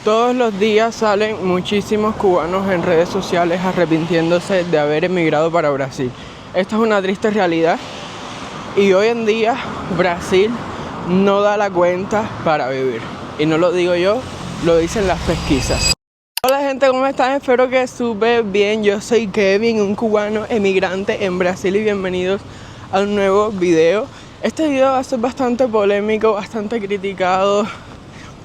Todos los días salen muchísimos cubanos en redes sociales arrepintiéndose de haber emigrado para Brasil. Esta es una triste realidad y hoy en día Brasil no da la cuenta para vivir. Y no lo digo yo, lo dicen las pesquisas. Hola gente, ¿cómo están? Espero que súper bien. Yo soy Kevin, un cubano emigrante en Brasil y bienvenidos a un nuevo video. Este video va a ser bastante polémico, bastante criticado,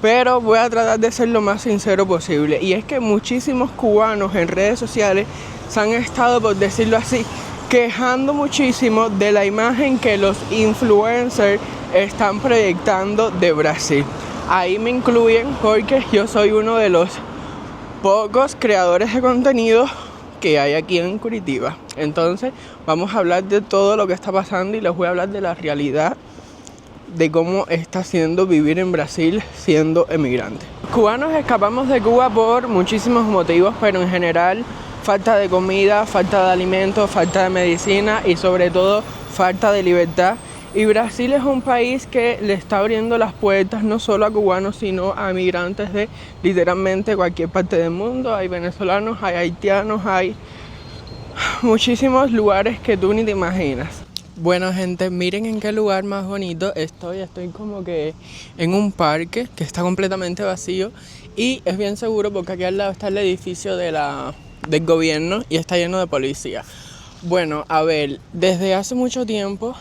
pero voy a tratar de ser lo más sincero posible. Y es que muchísimos cubanos en redes sociales se han estado, por decirlo así, quejando muchísimo de la imagen que los influencers están proyectando de Brasil. Ahí me incluyen porque yo soy uno de los pocos creadores de contenido que hay aquí en Curitiba. Entonces vamos a hablar de todo lo que está pasando y les voy a hablar de la realidad de cómo está siendo vivir en Brasil siendo emigrante. Cubanos escapamos de Cuba por muchísimos motivos, pero en general falta de comida, falta de alimentos, falta de medicina y sobre todo falta de libertad. Y Brasil es un país que le está abriendo las puertas no solo a cubanos, sino a migrantes de literalmente cualquier parte del mundo. Hay venezolanos, hay haitianos, hay muchísimos lugares que tú ni te imaginas. Bueno gente, miren en qué lugar más bonito estoy como que en un parque que está completamente vacío y es bien seguro porque aquí al lado está el edificio del gobierno y está lleno de policía. Bueno, a ver, desde hace mucho tiempo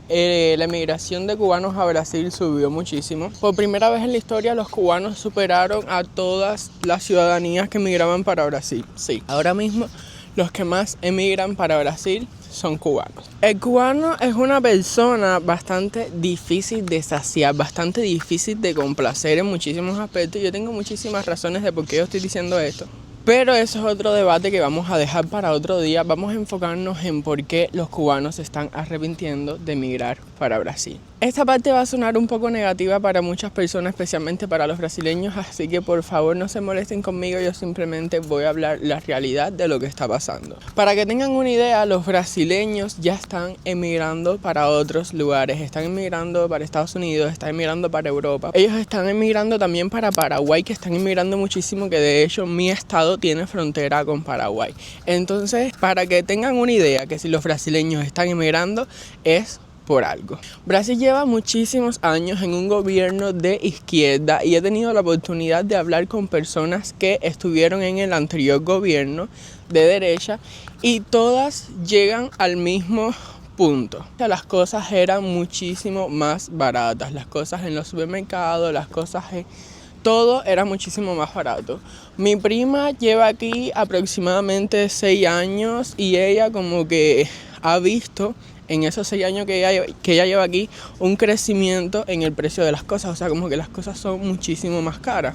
la emigración de cubanos a Brasil subió muchísimo. Por primera vez en la historia los cubanos superaron a todas las ciudadanías que emigraban para Brasil. Sí, ahora mismo los que más emigran para Brasil son cubanos. El cubano es una persona bastante difícil de saciar, bastante difícil de complacer en muchísimos aspectos. Yo tengo muchísimas razones de por qué yo estoy diciendo esto. Pero eso es otro debate que vamos a dejar para otro día. Vamos a enfocarnos en por qué los cubanos se están arrepintiendo de emigrar para Brasil. Esta parte va a sonar un poco negativa para muchas personas, especialmente para los brasileños, así que por favor no se molesten conmigo, yo simplemente voy a hablar la realidad de lo que está pasando. Para que tengan una idea, los brasileños ya están emigrando para otros lugares, están emigrando para Estados Unidos, están emigrando para Europa. Ellos están emigrando también para Paraguay, que están emigrando muchísimo, que de hecho mi estado tiene frontera con Paraguay. Entonces, para que tengan una idea que si los brasileños están emigrando es por algo. Brasil lleva muchísimos años en un gobierno de izquierda y he tenido la oportunidad de hablar con personas que estuvieron en el anterior gobierno de derecha y todas llegan al mismo punto. Las cosas eran muchísimo más baratas, las cosas en los supermercados, las cosas todo era muchísimo más barato. Mi prima lleva aquí aproximadamente 6 años y ella como que ha visto en esos 6 años que ella lleva aquí un crecimiento en el precio de las cosas. O sea, como que las cosas son muchísimo más caras.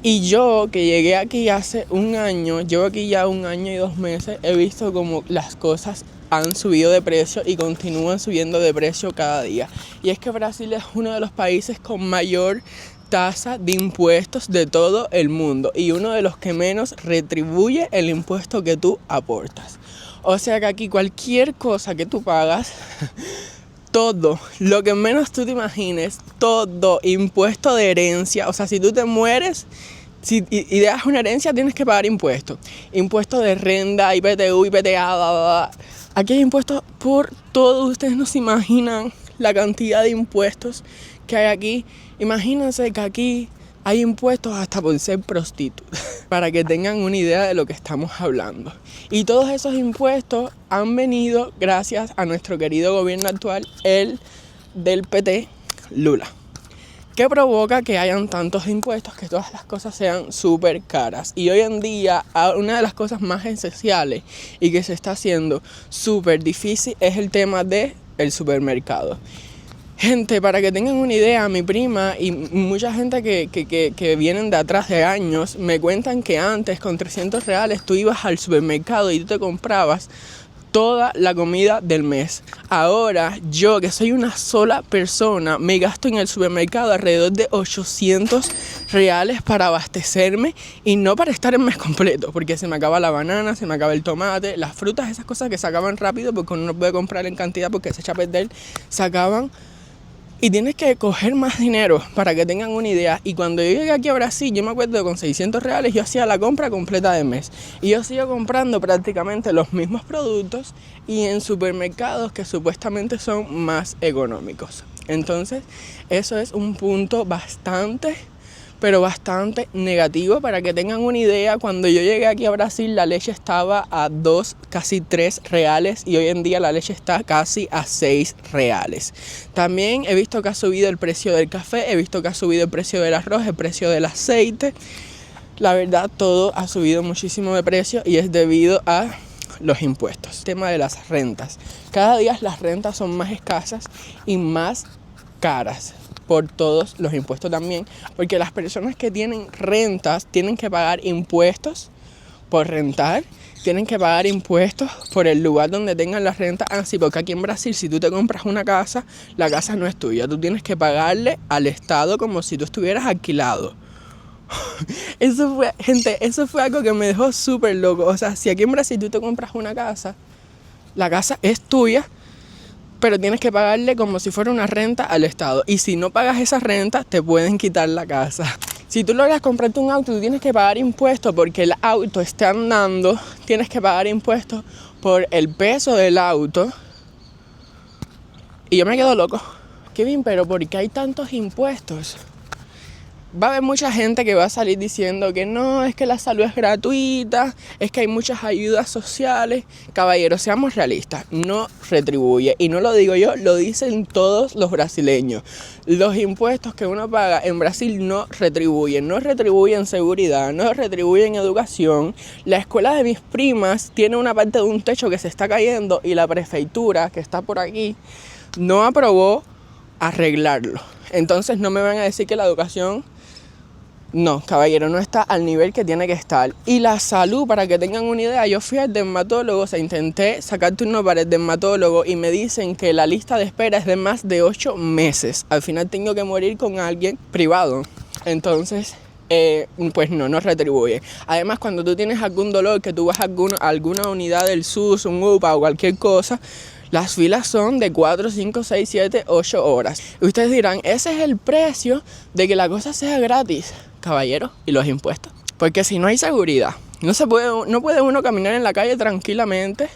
Y yo que llegué aquí hace un año, llevo aquí ya 1 año y 2 meses, he visto como las cosas han subido de precio y continúan subiendo de precio cada día. Y es que Brasil es uno de los países con mayor tasa de impuestos de todo el mundo y uno de los que menos retribuye el impuesto que tú aportas. O sea que aquí cualquier cosa que tú pagas, todo, lo que menos tú te imagines, todo, impuesto de herencia, o sea, si tú te mueres y dejas una herencia tienes que pagar impuestos. Impuestos de renta, IPTU, IPTA, bla, bla, bla. Aquí hay impuestos por todo, ustedes no se imaginan la cantidad de impuestos que hay aquí. Imagínense que aquí hay impuestos hasta por ser prostituta, para que tengan una idea de lo que estamos hablando. Y todos esos impuestos han venido gracias a nuestro querido gobierno actual, el del PT, Lula, que provoca que hayan tantos impuestos, que todas las cosas sean súper caras. Y hoy en día, una de las cosas más esenciales y que se está haciendo súper difícil es el tema del supermercado. Gente, para que tengan una idea, mi prima y mucha gente que vienen de atrás de años me cuentan que antes con 300 reales tú ibas al supermercado y tú te comprabas toda la comida del mes. Ahora yo, que soy una sola persona, me gasto en el supermercado alrededor de 800 reales para abastecerme y no para estar el mes completo, porque se me acaba la banana, se me acaba el tomate, las frutas, esas cosas que se acaban rápido porque uno no puede comprar en cantidad porque se echa a perder, se acaban Y tienes que coger más dinero para que tengan una idea. Y cuando yo llegué aquí a Brasil, yo me acuerdo que con 600 reales yo hacía la compra completa de mes. Y yo sigo comprando prácticamente los mismos productos y en supermercados que supuestamente son más económicos. Entonces, eso es un punto bastante negativo. Para que tengan una idea, cuando yo llegué aquí a Brasil la leche estaba a 2, casi 3 reales y hoy en día la leche está casi a 6 reales. También he visto que ha subido el precio del café, he visto que ha subido el precio del arroz, el precio del aceite. La verdad, todo ha subido muchísimo de precio y es debido a los impuestos. El tema de las rentas. Cada día las rentas son más escasas y más caras, por todos los impuestos también, porque las personas que tienen rentas tienen que pagar impuestos por rentar, tienen que pagar impuestos por el lugar donde tengan la renta. Así, porque aquí en Brasil, si tú te compras una casa, la casa no es tuya, tú tienes que pagarle al Estado como si tú estuvieras alquilado. Eso fue algo que me dejó súper loco. O sea, si aquí en Brasil tú te compras una casa, la casa es tuya, pero tienes que pagarle como si fuera una renta al Estado. Y si no pagas esa renta, te pueden quitar la casa. Si tú logras comprarte un auto, tú tienes que pagar impuestos porque el auto está andando. Tienes que pagar impuestos por el peso del auto. Y yo me quedo loco. Kevin, pero ¿por qué hay tantos impuestos? Va a haber mucha gente que va a salir diciendo que no, es que la salud es gratuita, es que hay muchas ayudas sociales. Caballeros, seamos realistas, no retribuye. Y no lo digo yo, lo dicen todos los brasileños. Los impuestos que uno paga en Brasil no retribuyen seguridad, no retribuyen educación. La escuela de mis primas tiene una parte de un techo que se está cayendo y la prefeitura, que está por aquí, no aprobó arreglarlo. Entonces no me van a decir que la educación... No, caballero, no está al nivel que tiene que estar. Y la salud, para que tengan una idea, yo fui al dermatólogo, o sea, intenté sacar turno para el dermatólogo y me dicen que la lista de espera es de más de 8 meses. Al final tengo que morir con alguien privado. Entonces, pues no retribuye. Además, cuando tú tienes algún dolor, que tú vas a alguna unidad del SUS, un UPA o cualquier cosa, las filas son de 4, 5, 6, 7, 8 horas. Y ustedes dirán, ese es el precio de que la cosa sea gratis. Caballero, ¿y los impuestos? Porque si no hay seguridad, no puede uno caminar en la calle tranquilamente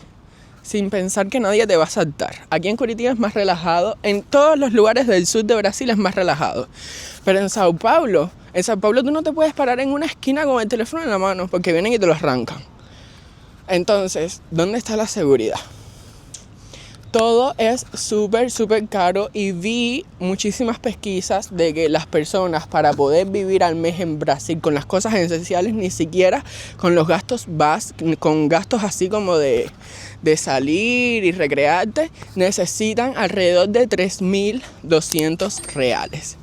sin pensar que nadie te va a asaltar. Aquí en Curitiba es más relajado, en todos los lugares del sur de Brasil es más relajado. Pero en Sao Paulo tú no te puedes parar en una esquina con el teléfono en la mano porque vienen y te lo arrancan. Entonces, ¿dónde está la seguridad? Todo es súper caro y vi muchísimas pesquisas de que las personas para poder vivir al mes en Brasil con las cosas esenciales, ni siquiera con los gastos con gastos así como de salir y recrearte, necesitan alrededor de 3.200 reales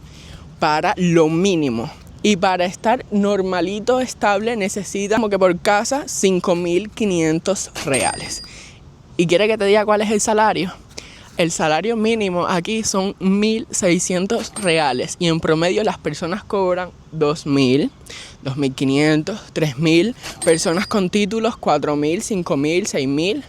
para lo mínimo. Y para estar normalito, estable, necesitan como que por casa 5.500 reales. ¿Y quiere que te diga cuál es el salario? El salario mínimo aquí son 1.600 reales y en promedio las personas cobran 2.000, 2.500, 3.000, personas con títulos 4.000, 5.000, 6.000,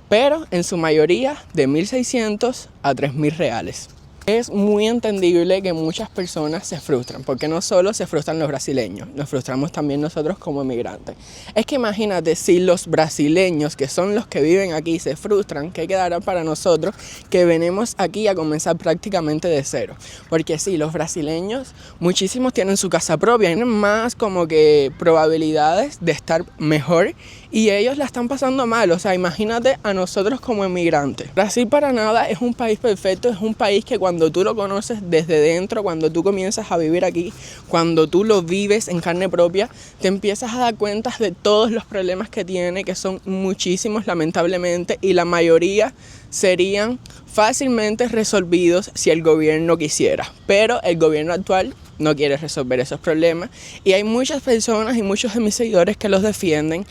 pero en su mayoría de 1.600 a 3.000 reales. Es muy entendible que muchas personas se frustran, porque no solo se frustran los brasileños, nos frustramos también nosotros como emigrantes. Es que imagínate si los brasileños, que son los que viven aquí, se frustran, ¿qué quedará para nosotros que venimos aquí a comenzar prácticamente de cero? Porque sí, los brasileños, muchísimos tienen su casa propia, tienen más como que probabilidades de estar mejor y ellos la están pasando mal. O sea, imagínate a nosotros como emigrantes. Brasil para nada es un país perfecto, es un país que cuando tú lo conoces desde dentro, cuando tú comienzas a vivir aquí, cuando tú lo vives en carne propia, te empiezas a dar cuenta de todos los problemas que tiene, que son muchísimos lamentablemente, y la mayoría serían fácilmente resolvidos si el gobierno quisiera. Pero el gobierno actual no quiere resolver esos problemas y hay muchas personas y muchos de mis seguidores que los defienden.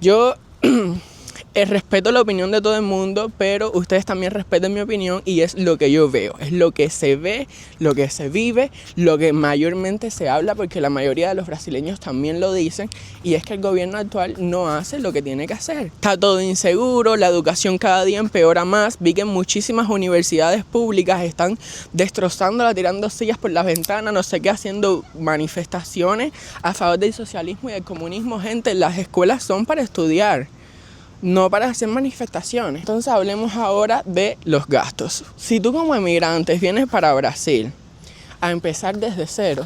Yo respeto la opinión de todo el mundo, pero ustedes también respeten mi opinión y es lo que yo veo, es lo que se ve, lo que se vive, lo que mayormente se habla, porque la mayoría de los brasileños también lo dicen, y es que el gobierno actual no hace lo que tiene que hacer. Está todo inseguro, la educación cada día empeora más. Vi que muchísimas universidades públicas están destrozándola, tirando sillas por las ventanas, no sé qué, haciendo manifestaciones a favor del socialismo y del comunismo. Gente, las escuelas son para estudiar, no para hacer manifestaciones. Entonces hablemos ahora de los gastos. Si tú como emigrante vienes para Brasil a empezar desde cero,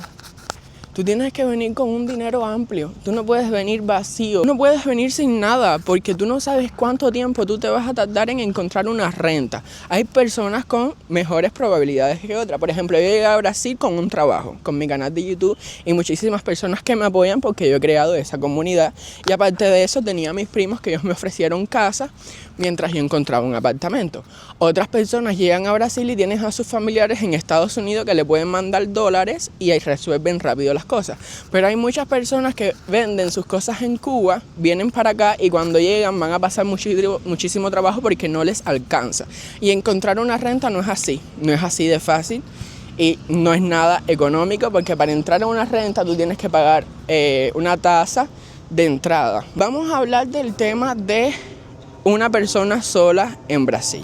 tú tienes que venir con un dinero amplio. Tú no puedes venir vacío. Tú no puedes venir sin nada porque tú no sabes cuánto tiempo tú te vas a tardar en encontrar una renta. Hay personas con mejores probabilidades que otras. Por ejemplo, yo llegué a Brasil con un trabajo, con mi canal de YouTube y muchísimas personas que me apoyan porque yo he creado esa comunidad. Y aparte de eso, tenía a mis primos que ellos me ofrecieron casa mientras yo encontraba un apartamento. Otras personas llegan a Brasil y tienen a sus familiares en Estados Unidos que le pueden mandar dólares y ahí resuelven rápido las cosas. Pero hay muchas personas que venden sus cosas en Cuba, vienen para acá y cuando llegan van a pasar muchísimo trabajo porque no les alcanza. Y encontrar una renta no es así de fácil y no es nada económico porque para entrar a una renta tú tienes que pagar una tasa de entrada. Vamos a hablar del tema de una persona sola en Brasil.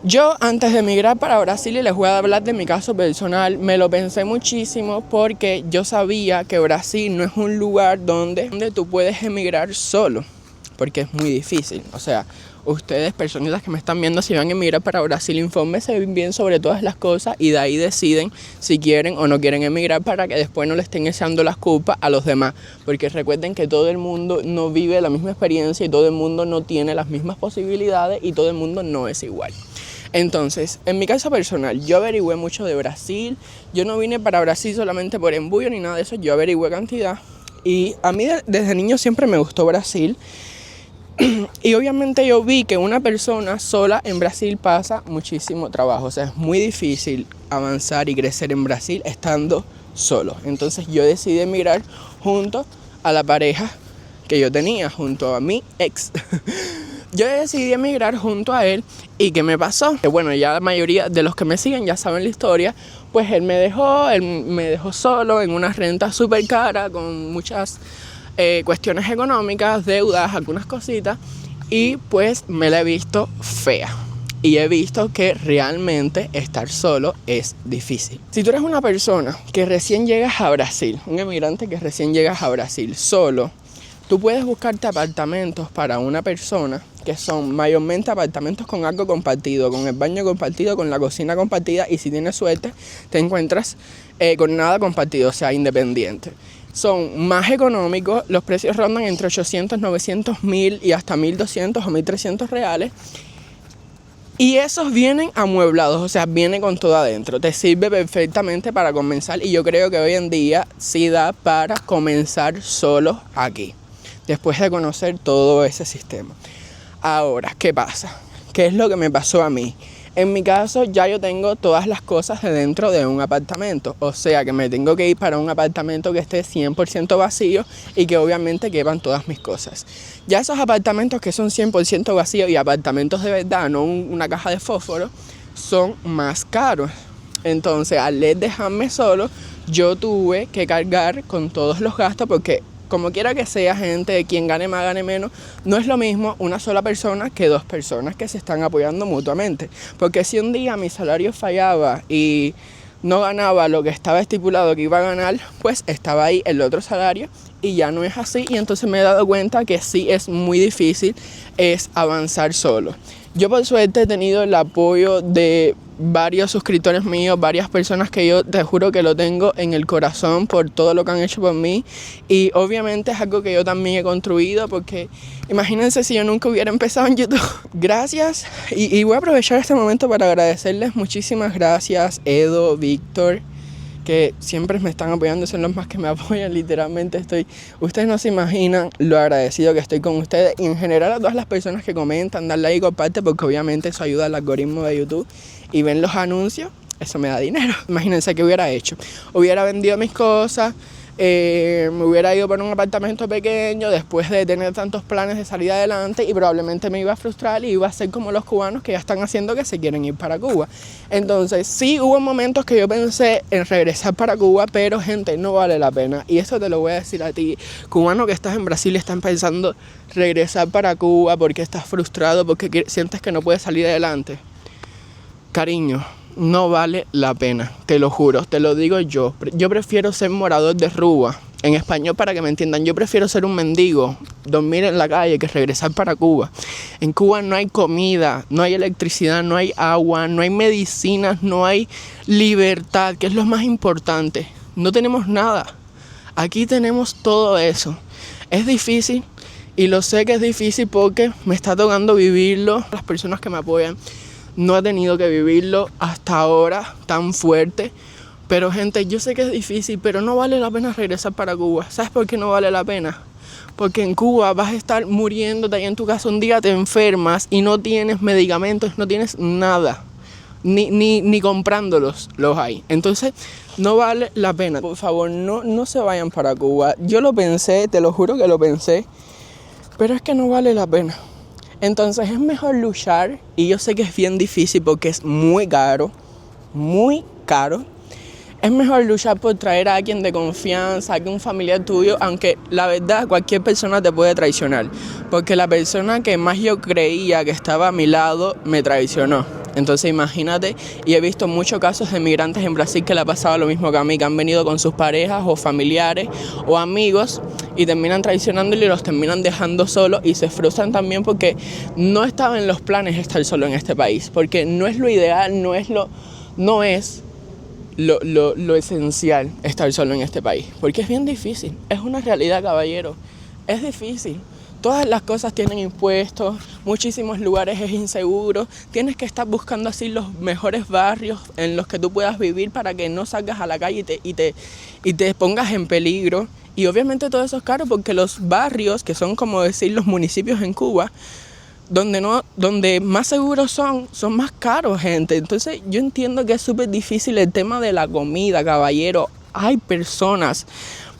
Yo antes de emigrar para Brasil, y les voy a hablar de mi caso personal, me lo pensé muchísimo porque yo sabía que Brasil no es un lugar donde tú puedes emigrar solo, porque es muy difícil. O sea, ustedes, personitas que me están viendo, si van a emigrar para Brasil, infórmense bien sobre todas las cosas y de ahí deciden si quieren o no quieren emigrar para que después no le estén echando las culpas a los demás. Porque recuerden que todo el mundo no vive la misma experiencia y todo el mundo no tiene las mismas posibilidades y todo el mundo no es igual. Entonces, en mi caso personal, yo averigüé mucho de Brasil. Yo no vine para Brasil solamente por embullo ni nada de eso, yo averigüé cantidad. Y a mí desde niño siempre me gustó Brasil. Y obviamente yo vi que una persona sola en Brasil pasa muchísimo trabajo. O sea, es muy difícil avanzar y crecer en Brasil estando solo. Entonces yo decidí emigrar junto a la pareja que yo tenía, junto a mi ex. Yo decidí emigrar junto a él. ¿Y qué me pasó? Que bueno, ya la mayoría de los que me siguen ya saben la historia. Pues él me dejó solo en una renta súper cara con muchas cuestiones económicas, deudas, algunas cositas. Y pues me la he visto fea. Y he visto que realmente estar solo es difícil. Si tú eres una persona que recién llegas a Brasil, un emigrante que recién llegas a Brasil solo, tú puedes buscarte apartamentos para una persona que son mayormente apartamentos con algo compartido, con el baño compartido, con la cocina compartida y si tienes suerte te encuentras con nada compartido, o sea, independiente. Son más económicos, los precios rondan entre 800, 900, 1000 y hasta 1200 o 1300 reales. Y esos vienen amueblados, o sea, viene con todo adentro. Te sirve perfectamente para comenzar y yo creo que hoy en día sí da para comenzar solo aquí, después de conocer todo ese sistema. Ahora, ¿qué pasa? ¿Qué es lo que me pasó a mí? En mi caso, ya yo tengo todas las cosas de dentro de un apartamento. O sea, que me tengo que ir para un apartamento que esté 100% vacío y que obviamente quepan todas mis cosas. Ya esos apartamentos que son 100% vacíos y apartamentos de verdad, no una caja de fósforo, son más caros. Entonces, al dejarme solo, yo tuve que cargar con todos los gastos porque como quiera que sea, gente, quien gane más, gane menos, no es lo mismo una sola persona que dos personas que se están apoyando mutuamente. Porque si un día mi salario fallaba y no ganaba lo que estaba estipulado que iba a ganar, pues estaba ahí el otro salario y ya no es así. Y entonces me he dado cuenta que sí es muy difícil avanzar solo. Yo por suerte he tenido el apoyo de varios suscriptores míos, varias personas que yo te juro que lo tengo en el corazón por todo lo que han hecho por mí y obviamente es algo que yo también he construido porque imagínense si yo nunca hubiera empezado en YouTube. Gracias y voy a aprovechar este momento para agradecerles muchísimas gracias Edo, Víctor, que siempre me están apoyando, son los más que me apoyan, literalmente ustedes no se imaginan lo agradecido que estoy con ustedes y en general a todas las personas que comentan, dan like y comparten porque obviamente eso ayuda al algoritmo de YouTube y ven los anuncios, eso me da dinero. Imagínense qué hubiera hecho, hubiera vendido mis cosas, me hubiera ido por un apartamento pequeño después de tener tantos planes de salir adelante, y probablemente me iba a frustrar y iba a ser como los cubanos que ya están haciendo, que se quieren ir para Cuba. Entonces sí, hubo momentos que yo pensé en regresar para Cuba, pero gente, no vale la pena. Y eso te lo voy a decir a ti, cubano que estás en Brasil y estás pensando regresar para Cuba porque estás frustrado, porque sientes que no puedes salir adelante. Cariño, no vale la pena, te lo juro, te lo digo yo. Yo prefiero ser morador de rúa, en español para que me entiendan. Yo prefiero ser un mendigo, dormir en la calle, que regresar para Cuba. En Cuba no hay comida, no hay electricidad, no hay agua, no hay medicinas, no hay libertad, que es lo más importante. No tenemos nada. Aquí tenemos todo eso. Es difícil, y lo sé que es difícil porque me está tocando vivirlo. Las personas que me apoyan no he tenido que vivirlo hasta ahora tan fuerte. Pero gente, yo sé que es difícil, pero no vale la pena regresar para Cuba. ¿Sabes por qué no vale la pena? Porque en Cuba vas a estar muriéndote ahí en tu casa, un día te enfermas y no tienes medicamentos, no tienes nada. Ni comprándolos los hay. Entonces no vale la pena. Por favor, no se vayan para Cuba. Yo lo pensé, te lo juro que lo pensé, pero es que no vale la pena. Entonces es mejor luchar, y yo sé que es bien difícil porque es muy caro, muy caro. Es mejor luchar por traer a alguien de confianza, que un familiar tuyo, aunque la verdad cualquier persona te puede traicionar, porque la persona que más yo creía que estaba a mi lado me traicionó. Entonces imagínate, y he visto muchos casos de migrantes en Brasil que le ha pasado lo mismo que a mí, que han venido con sus parejas o familiares o amigos y terminan traicionándole y los terminan dejando solos, y se frustran también porque no estaba en los planes estar solo en este país, porque no es lo ideal, no es lo esencial estar solo en este país, porque es bien difícil, es una realidad, caballero, es difícil. Todas las cosas tienen impuestos, muchísimos lugares es inseguro, tienes que estar buscando así los mejores barrios en los que tú puedas vivir para que no salgas a la calle y te pongas en peligro. Y obviamente todo eso es caro porque los barrios, que son como decir los municipios en Cuba, donde más seguros son más caros, gente. Entonces yo entiendo que es súper difícil el tema de la comida, caballero. Hay personas,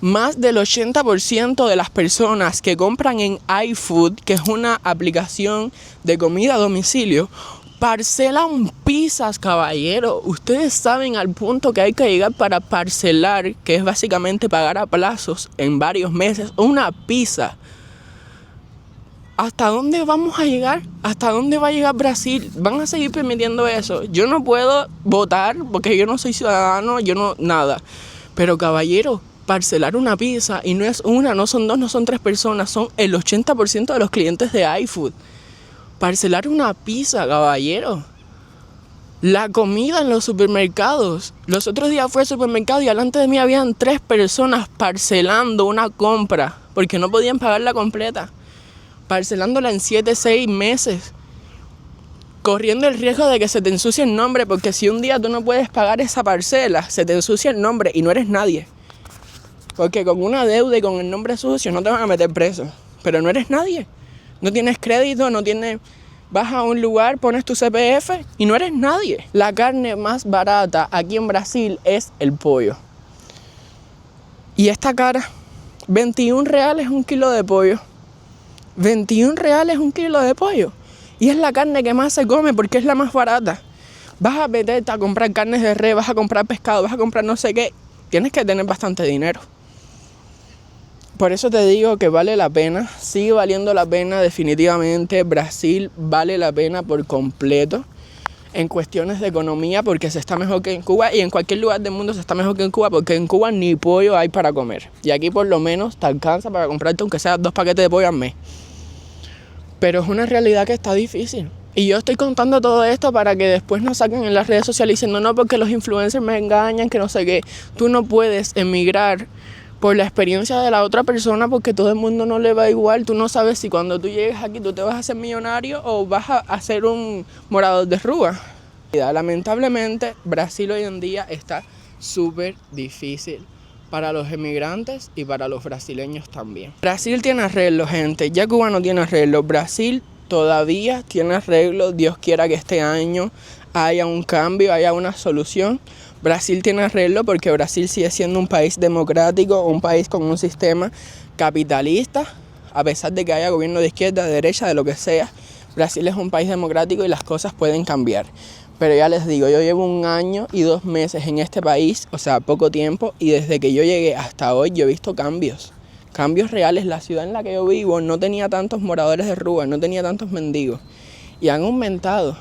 más del 80% de las personas que compran en iFood, que es una aplicación de comida a domicilio, parcelan pizzas, caballero. Ustedes saben al punto que hay que llegar para parcelar, que es básicamente pagar a plazos en varios meses, una pizza. ¿Hasta dónde vamos a llegar? ¿Hasta dónde va a llegar Brasil? ¿Van a seguir permitiendo eso? Yo no puedo votar porque yo no soy ciudadano, nada. Pero caballero, parcelar una pizza, y no es una, no son dos, no son tres personas, son el 80% de los clientes de iFood. Parcelar una pizza, caballero. La comida en los supermercados. Los otros días fui al supermercado y delante de mí habían 3 personas parcelando una compra porque no podían pagarla completa. Parcelándola en 7, 6 meses. Corriendo el riesgo de que se te ensucie el nombre, porque si un día tú no puedes pagar esa parcela, se te ensucia el nombre y no eres nadie. Porque con una deuda y con el nombre sucio no te van a meter preso, pero no eres nadie. No tienes crédito, vas a un lugar, pones tu CPF y no eres nadie. La carne más barata aquí en Brasil es el pollo. Y esta cara, 21 reales un kilo de pollo. 21 reales un kilo de pollo. Y es la carne que más se come porque es la más barata. Vas a meterte a comprar carnes de res, vas a comprar pescado, vas a comprar no sé qué. Tienes que tener bastante dinero. Por eso te digo que vale la pena, sigue valiendo la pena definitivamente. Brasil vale la pena por completo en cuestiones de economía, porque se está mejor que en Cuba, y en cualquier lugar del mundo se está mejor que en Cuba, porque en Cuba ni pollo hay para comer. Y aquí por lo menos te alcanza para comprarte aunque sea 2 paquetes de pollo al mes. Pero es una realidad que está difícil. Y yo estoy contando todo esto para que después nos saquen en las redes sociales diciendo no, porque los influencers me engañan, que no sé qué. Tú no puedes emigrar por la experiencia de la otra persona, porque todo el mundo no le va igual. Tú no sabes si cuando tú llegues aquí tú te vas a hacer millonario o vas a ser un morador de rúa. Lamentablemente Brasil hoy en día está súper difícil para los emigrantes y para los brasileños también. Brasil tiene arreglo, gente. Ya Cuba no tiene arreglo. Brasil todavía tiene arreglo. Dios quiera que este año haya un cambio, haya una solución. Brasil tiene arreglo porque Brasil sigue siendo un país democrático, un país con un sistema capitalista, a pesar de que haya gobierno de izquierda, de derecha, de lo que sea. Brasil es un país democrático y las cosas pueden cambiar. Pero ya les digo, yo llevo 1 año y 2 meses en este país, o sea, poco tiempo, y desde que yo llegué hasta hoy yo he visto cambios reales. La ciudad en la que yo vivo no tenía tantos moradores de rúa, no tenía tantos mendigos, y han aumentado.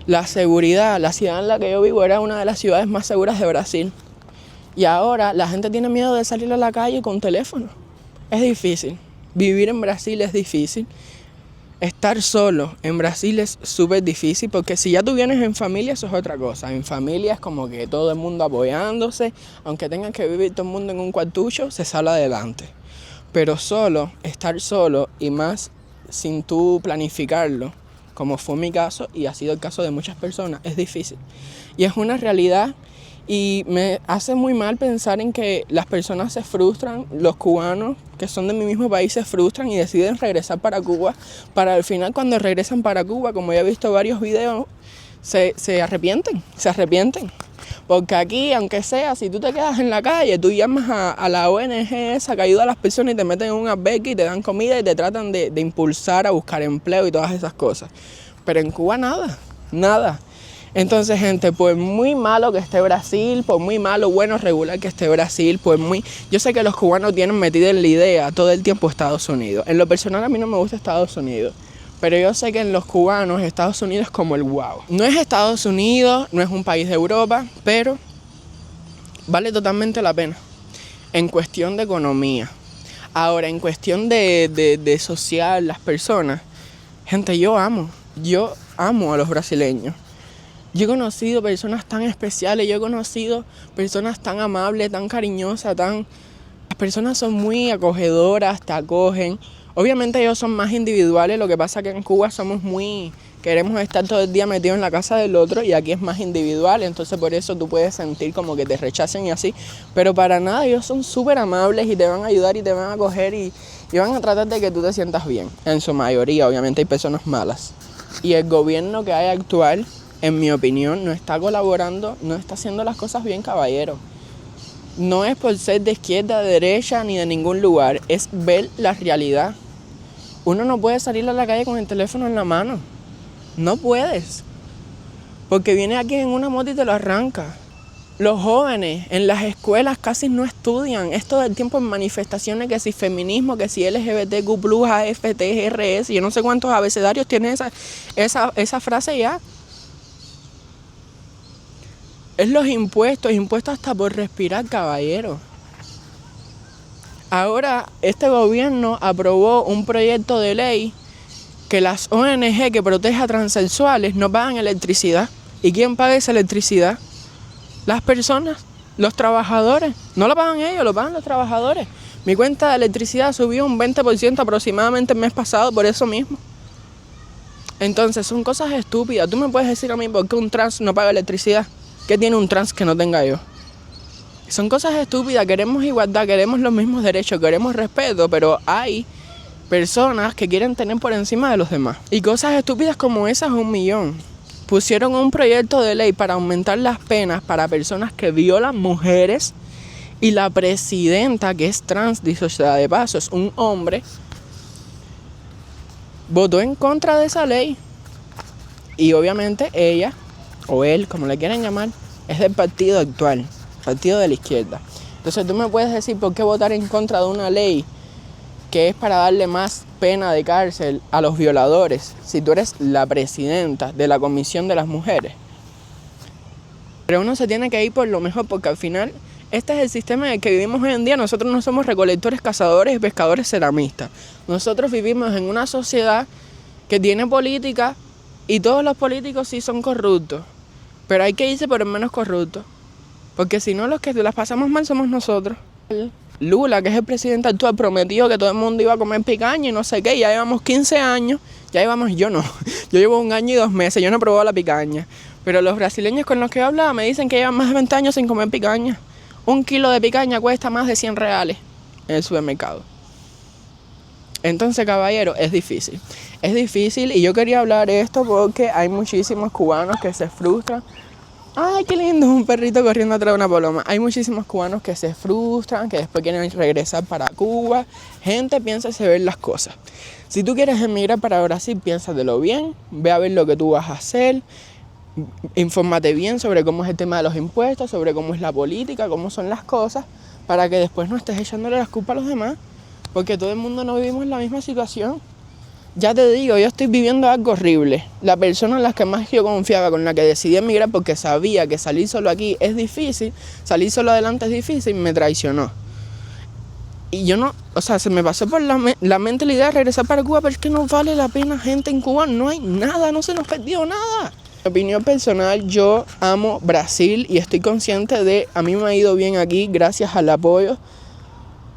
La seguridad, la ciudad en la que yo vivo era una de las ciudades más seguras de Brasil, y ahora la gente tiene miedo de salir a la calle con teléfono. Es difícil, vivir en Brasil es difícil. Estar solo en Brasil es súper difícil porque si ya tú vienes en familia, eso es otra cosa. En familia es como que todo el mundo apoyándose, aunque tengan que vivir todo el mundo en un cuartucho, se sale adelante. Pero solo, estar solo y más sin tú planificarlo, como fue mi caso y ha sido el caso de muchas personas, es difícil. Y es una realidad y me hace muy mal pensar en que las personas se frustran, los cubanos que son de mi mismo país se frustran y deciden regresar para Cuba, para al final cuando regresan para Cuba, como ya he visto varios videos, se arrepienten. Porque aquí, aunque sea, si tú te quedas en la calle, tú llamas a la ONG esa que ayuda a las personas y te meten en un albergue y te dan comida y te tratan de impulsar a buscar empleo y todas esas cosas. Pero en Cuba nada. Entonces, gente, por muy malo que esté Brasil, por muy malo, bueno, regular que esté Brasil, yo sé que los cubanos tienen metida en la idea todo el tiempo Estados Unidos. En lo personal a mí no me gusta Estados Unidos, pero yo sé que en los cubanos Estados Unidos es como el wow. No es Estados Unidos, no es un país de Europa, pero vale totalmente la pena en cuestión de economía. Ahora, en cuestión de social, las personas, gente, yo amo a los brasileños. Yo he conocido personas tan especiales, yo he conocido personas tan amables, tan cariñosas, Las personas son muy acogedoras, te acogen. Obviamente ellos son más individuales, lo que pasa que en Cuba queremos estar todo el día metidos en la casa del otro y aquí es más individual, entonces por eso tú puedes sentir como que te rechacen y así. Pero para nada, ellos son súper amables y te van a ayudar y te van a acoger y van a tratar de que tú te sientas bien. En su mayoría, obviamente hay personas malas. Y el gobierno que hay actual, en mi opinión, no está colaborando, no está haciendo las cosas bien, caballero. No es por ser de izquierda, de derecha, ni de ningún lugar, es ver la realidad. Uno no puede salir a la calle con el teléfono en la mano. No puedes. Porque viene alguien en una moto y te lo arranca. Los jóvenes en las escuelas casi no estudian. Es todo el tiempo en manifestaciones, que si feminismo, que si LGBTQ+, AFT, GRS, yo no sé cuántos abecedarios tiene esa frase ya. Es los impuestos hasta por respirar, caballero. Ahora, este gobierno aprobó un proyecto de ley que las ONG que protegen a transexuales no pagan electricidad. ¿Y quién paga esa electricidad? Las personas, los trabajadores. No lo pagan ellos, lo pagan los trabajadores. Mi cuenta de electricidad subió un 20% aproximadamente el mes pasado por eso mismo. Entonces, son cosas estúpidas. Tú me puedes decir a mí por qué un trans no paga electricidad. ¿Qué tiene un trans que no tenga yo? Son cosas estúpidas, queremos igualdad, queremos los mismos derechos, queremos respeto, pero hay personas que quieren tener por encima de los demás. Y cosas estúpidas como esas 1.000.000. Pusieron un proyecto de ley para aumentar las penas para personas que violan mujeres y la presidenta, que es trans, dicho sea de paso, es un hombre, votó en contra de esa ley. Y obviamente ella, o él, como le quieran llamar, es del partido actual, partido de la izquierda. Entonces tú me puedes decir por qué votar en contra de una ley que es para darle más pena de cárcel a los violadores si tú eres la presidenta de la Comisión de las Mujeres. Pero uno se tiene que ir por lo mejor, porque al final este es el sistema en el que vivimos hoy en día. Nosotros no somos recolectores, cazadores y pescadores ceramistas. Nosotros vivimos en una sociedad que tiene política y todos los políticos sí son corruptos. Pero hay que irse por el menos corrupto, porque si no, los que las pasamos mal somos nosotros. Lula, que es el presidente actual, prometió que todo el mundo iba a comer picaña y no sé qué. Ya llevamos 15 años, yo no. Yo llevo 1 año y 2 meses, yo no he probado la picaña. Pero los brasileños con los que he hablado me dicen que llevan más de 20 años sin comer picaña. 1 kilo de picaña cuesta más de 100 reales en el supermercado. Entonces, caballero, es difícil. Es difícil y yo quería hablar esto porque hay muchísimos cubanos que se frustran Ay, qué lindo, es un perrito corriendo atrás de una paloma. Hay muchísimos cubanos que se frustran, que después quieren regresar para Cuba. Gente piensa y ver las cosas. Si tú quieres emigrar para Brasil, piénsatelo bien, ve a ver lo que tú vas a hacer, infórmate bien sobre cómo es el tema de los impuestos, sobre cómo es la política, cómo son las cosas, para que después no estés echándole las culpas a los demás, porque todo el mundo no vivimos la misma situación. Ya te digo, yo estoy viviendo algo horrible. La persona en la que más yo confiaba, con la que decidí emigrar porque sabía que salir solo aquí es difícil, salir solo adelante es difícil, me traicionó. Y yo no, o sea, se me pasó por la mente la idea de regresar para Cuba, pero es que no vale la pena, gente, en Cuba no hay nada, no se nos perdió nada. Mi opinión personal, yo amo Brasil y estoy consciente de, a mí me ha ido bien aquí gracias al apoyo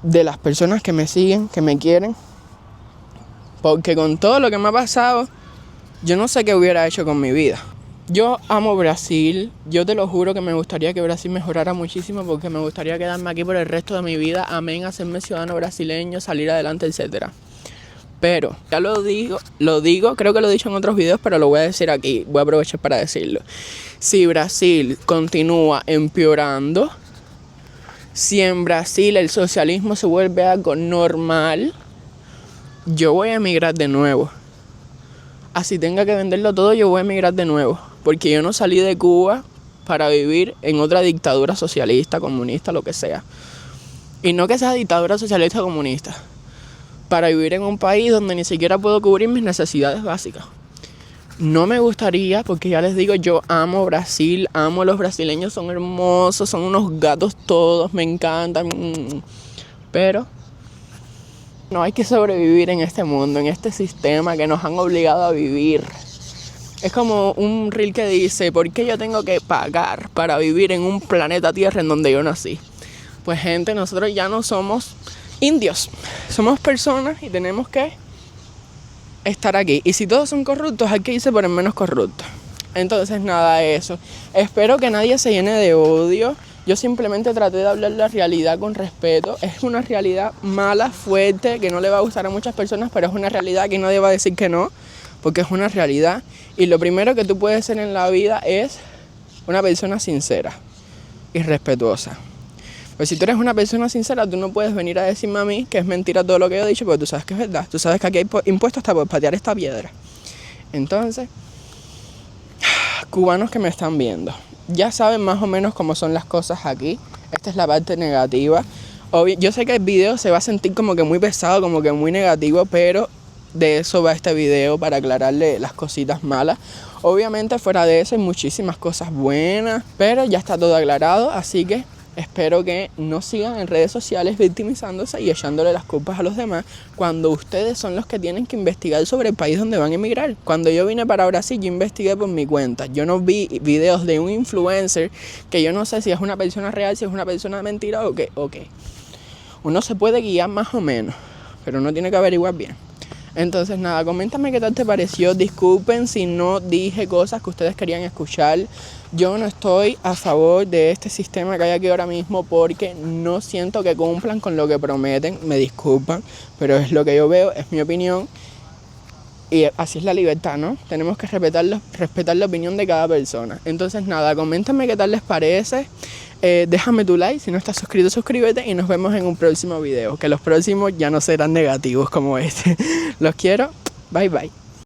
de las personas que me siguen, que me quieren. Porque con todo lo que me ha pasado, yo no sé qué hubiera hecho con mi vida. Yo amo Brasil, yo te lo juro que me gustaría que Brasil mejorara muchísimo porque me gustaría quedarme aquí por el resto de mi vida, amén, hacerme ciudadano brasileño, salir adelante, etc. Pero, ya lo digo, creo que lo he dicho en otros videos, pero lo voy a decir aquí, voy a aprovechar para decirlo. Si Brasil continúa empeorando, si en Brasil el socialismo se vuelve algo normal, yo voy a emigrar de nuevo. Así tenga que venderlo todo, yo voy a emigrar de nuevo. Porque yo no salí de Cuba para vivir en otra dictadura socialista, comunista, lo que sea. Y no que sea dictadura socialista comunista. Para vivir en un país donde ni siquiera puedo cubrir mis necesidades básicas. No me gustaría, porque ya les digo, yo amo Brasil, amo los brasileños, son hermosos, son unos gatos todos, me encantan. Pero no hay que sobrevivir en este mundo, en este sistema que nos han obligado a vivir. Es como un reel que dice, ¿por qué yo tengo que pagar para vivir en un planeta Tierra en donde yo nací? Pues gente, nosotros ya no somos indios, somos personas y tenemos que estar aquí. Y si todos son corruptos, hay que irse por el menos corrupto. Entonces nada, eso. Espero que nadie se llene de odio. Yo simplemente traté de hablar la realidad con respeto. Es una realidad mala, fuerte, que no le va a gustar a muchas personas, pero es una realidad que nadie va a decir que no, porque es una realidad. Y lo primero que tú puedes ser en la vida es una persona sincera y respetuosa. Pues si tú eres una persona sincera, tú no puedes venir a decirme a mí que es mentira todo lo que yo he dicho, porque tú sabes que es verdad. Tú sabes que aquí hay impuestos hasta por patear esta piedra. Entonces, cubanos que me están viendo, ya saben más o menos cómo son las cosas aquí. Esta es la parte negativa. Yo sé que el video se va a sentir como que muy pesado, como que muy negativo, pero de eso va este video, para aclararle las cositas malas. Obviamente fuera de eso hay muchísimas cosas buenas, pero ya está todo aclarado, así que espero que no sigan en redes sociales victimizándose y echándole las culpas a los demás, cuando ustedes son los que tienen que investigar sobre el país donde van a emigrar. Cuando yo vine para Brasil, yo investigué por mi cuenta. Yo no vi videos de un influencer que yo no sé si es una persona real, si es una persona de mentira o qué. Uno se puede guiar más o menos, pero uno tiene que averiguar bien. Entonces nada, coméntame qué tal te pareció. Disculpen si no dije cosas que ustedes querían escuchar. Yo no estoy a favor de este sistema que hay aquí ahora mismo, porque no siento que cumplan con lo que prometen. Me disculpan, pero es lo que yo veo, es mi opinión. Y así es la libertad, ¿no? Tenemos que respetar la opinión de cada persona. Entonces nada, coméntame qué tal les parece. Déjame tu like, si no estás suscrito, suscríbete y nos vemos en un próximo video. Que los próximos ya no serán negativos como este. Los quiero, bye bye.